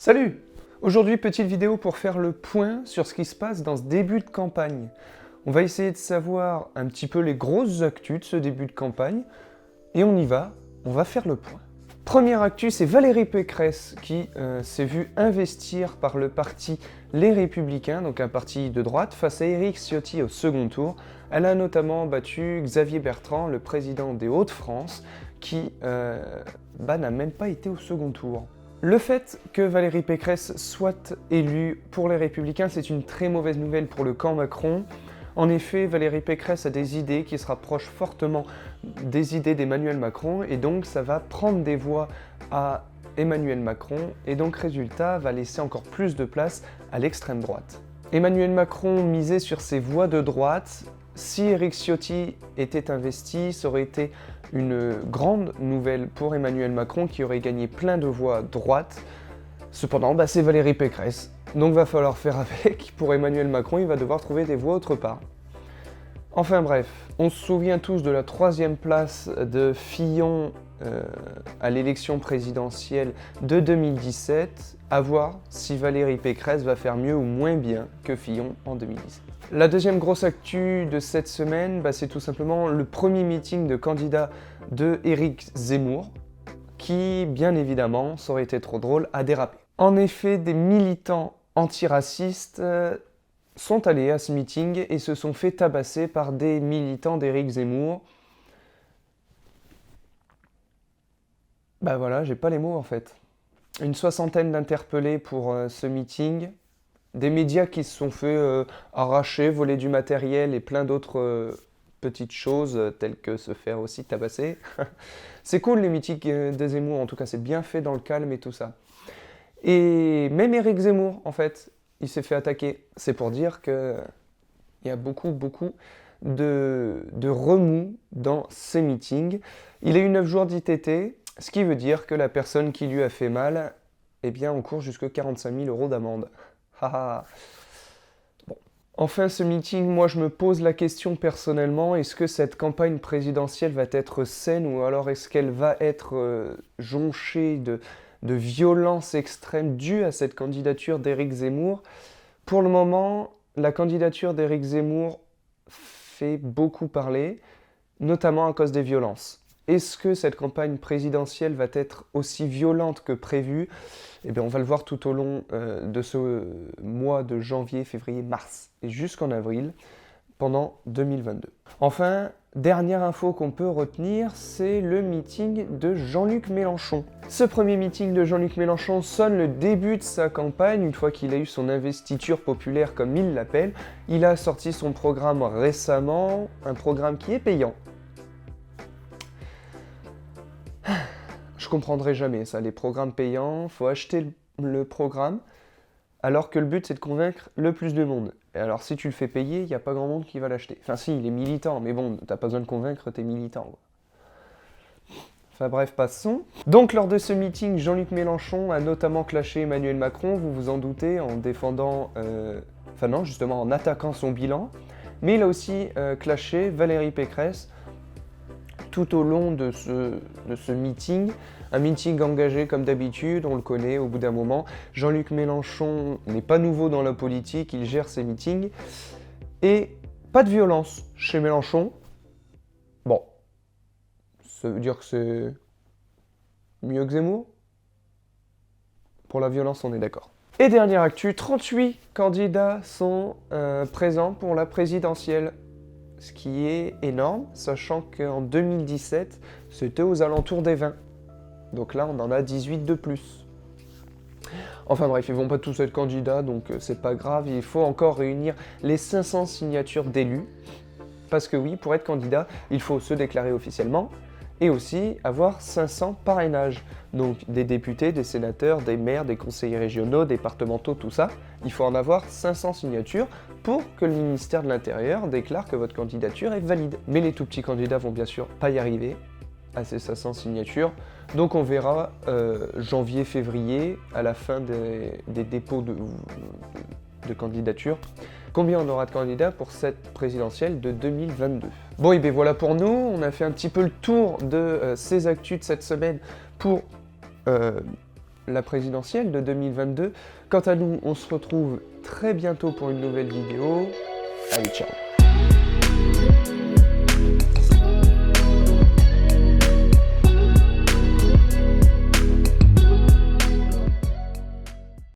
Salut! Aujourd'hui, petite vidéo pour faire le point sur ce qui se passe dans ce début de campagne. On va essayer de savoir un petit peu les grosses actus de ce début de campagne, et on y va, on va faire le point. Première actu, c'est Valérie Pécresse qui s'est vue investir par le parti Les Républicains, donc un parti de droite, face à Éric Ciotti au second tour. Elle a notamment battu Xavier Bertrand, le président des Hauts-de-France, qui n'a même pas été au second tour. Le fait que Valérie Pécresse soit élue pour les Républicains, c'est une très mauvaise nouvelle pour le camp Macron. En effet, Valérie Pécresse a des idées qui se rapprochent fortement des idées d'Emmanuel Macron, et donc ça va prendre des voix à Emmanuel Macron, et donc résultat, va laisser encore plus de place à l'extrême droite. Emmanuel Macron misait sur ses voix de droite. Si Éric Ciotti était investi, ça aurait été une grande nouvelle pour Emmanuel Macron qui aurait gagné plein de voix droite. Cependant, c'est Valérie Pécresse, donc va falloir faire avec. Pour Emmanuel Macron, il va devoir trouver des voix autre part. Enfin bref, on se souvient tous de la 3e place de Fillon à l'élection présidentielle de 2017. À voir si Valérie Pécresse va faire mieux ou moins bien que Fillon en 2017. La deuxième grosse actu de cette semaine, c'est tout simplement le premier meeting de candidat de Éric Zemmour, qui, bien évidemment, ça aurait été trop drôle, a dérapé. En effet, des militants antiracistes sont allés à ce meeting et se sont fait tabasser par des militants d'Éric Zemmour. Voilà, j'ai pas les mots en fait. Une 60aine d'interpellés pour ce meeting. Des médias qui se sont fait arracher, voler du matériel et plein d'autres petites choses, telles que se faire aussi tabasser. C'est cool les meetings de Zemmour, en tout cas c'est bien fait dans le calme et tout ça. Et même Éric Zemmour, en fait, il s'est fait attaquer. C'est pour dire qu'il y a beaucoup de remous dans ces meetings. Il a eu 9 jours d'ITT, ce qui veut dire que la personne qui lui a fait mal, encourt jusqu'à 45 000 € d'amende. Bon. Enfin, ce meeting, moi je me pose la question personnellement, est-ce que cette campagne présidentielle va être saine ou alors est-ce qu'elle va être jonchée de violence extrême due à cette candidature d'Éric Zemmour? Pour le moment, la candidature d'Éric Zemmour fait beaucoup parler, notamment à cause des violences. Est-ce que cette campagne présidentielle va être aussi violente que prévu? On va le voir tout au long de ce mois de janvier, février, mars et jusqu'en avril, pendant 2022. Enfin, dernière info qu'on peut retenir, c'est le meeting de Jean-Luc Mélenchon. Ce premier meeting de Jean-Luc Mélenchon sonne le début de sa campagne, une fois qu'il a eu son investiture populaire comme il l'appelle. Il a sorti son programme récemment, un programme qui est payant. Je comprendrai jamais ça, les programmes payants, faut acheter le programme, alors que le but c'est de convaincre le plus de monde. Et alors si tu le fais payer, il n'y a pas grand monde qui va l'acheter. Enfin si, il est militant, mais bon, t'as pas besoin de convaincre tes militants. Enfin bref, passons. Donc lors de ce meeting, Jean-Luc Mélenchon a notamment clashé Emmanuel Macron, vous vous en doutez, en défendant... justement en attaquant son bilan. Mais il a aussi clashé Valérie Pécresse, tout au long de ce meeting, un meeting engagé comme d'habitude, on le connaît au bout d'un moment. Jean-Luc Mélenchon n'est pas nouveau dans la politique, il gère ses meetings. Et pas de violence chez Mélenchon. Bon, ça veut dire que c'est mieux que Zemmour? Pour la violence, on est d'accord. Et dernière actu, 38 candidats sont présents pour la présidentielle. Ce qui est énorme, sachant qu'en 2017, c'était aux alentours des 20. Donc là, on en a 18 de plus. Enfin bref, ils vont pas tous être candidats, donc c'est pas grave. Il faut encore réunir les 500 signatures d'élus. Parce que oui, pour être candidat, il faut se déclarer officiellement et aussi avoir 500 parrainages. Donc des députés, des sénateurs, des maires, des conseillers régionaux, départementaux, tout ça. Il faut en avoir 500 signatures pour que le ministère de l'Intérieur déclare que votre candidature est valide. Mais les tout petits candidats vont bien sûr pas y arriver à ces 500 signatures. Donc on verra janvier-février, à la fin des dépôts de candidature, combien on aura de candidats pour cette présidentielle de 2022. Bon, et bien voilà pour nous, on a fait un petit peu le tour de ces actus de cette semaine pour la présidentielle de 2022. Quant à nous, on se retrouve très bientôt pour une nouvelle vidéo. Allez, ciao!